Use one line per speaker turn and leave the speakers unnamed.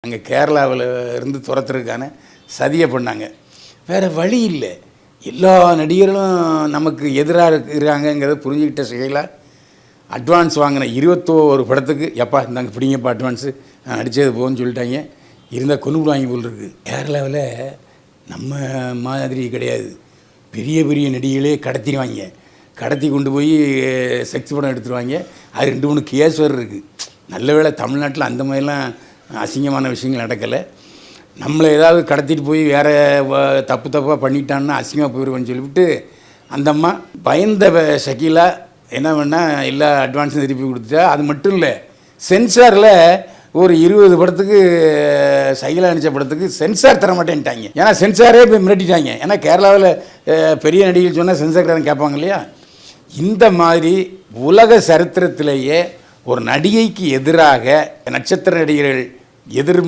அங்கே கேரளாவில் இருந்து துரத்துறதுக்கான சதியை பண்ணாங்க. வேறு வழி இல்லை. எல்லா நடிகர்களும் நமக்கு எதிராக இருக்கிறாங்கங்கிறத புரிஞ்சுக்கிட்ட செயலாக அட்வான்ஸ் வாங்கின 21 படத்துக்கு எப்பா இந்தாங்க பிடிங்கப்பா அட்வான்ஸு நான் நடித்தது போகணும்னு சொல்லிட்டாங்க. இருந்தால் கொண்டு வாங்கி போல் இருக்குது. கேரளாவில் நம்ம மாதிரி கிடையாது. பெரிய பெரிய நடிகளே கடத்திடுவாங்க. கடத்தி கொண்டு போய் செக்ஸ் படம் எடுத்துருவாங்க. அது 2-3 கேஸ் வேறு இருக்குது. நல்ல வேளை தமிழ்நாட்டில் அந்த மாதிரிலாம் அசிங்கமான விஷயங்கள் நடக்கலை. நம்மளை ஏதாவது கடத்திட்டு போய் வேறு தப்பாக பண்ணிட்டான்னா அசிங்கமாக போயிடுவேன்னு சொல்லிவிட்டு அந்த அம்மா பயந்த ஷக்கீலா என்ன பண்ணால் எல்லா அட்வான்ஸும் திருப்பி கொடுத்துட்டா. அது மட்டும் இல்லை, சென்சாரில் ஒரு 20 படத்துக்கு ஷக்கீலா நடித்த படத்துக்கு சென்சார் தர மாட்டேன்ட்டாங்க. ஏன்னா சென்சாரே போய் மிரட்டிட்டாங்க. ஏன்னா கேரளாவில் பெரிய நடிகர்கள் சொன்னால் சென்சார்காரன் கேட்பாங்க இல்லையா. இந்த மாதிரி உலக சரித்திரத்திலேயே ஒரு நடிகைக்கு எதிராக நட்சத்திர நடிகர்கள் எதிர்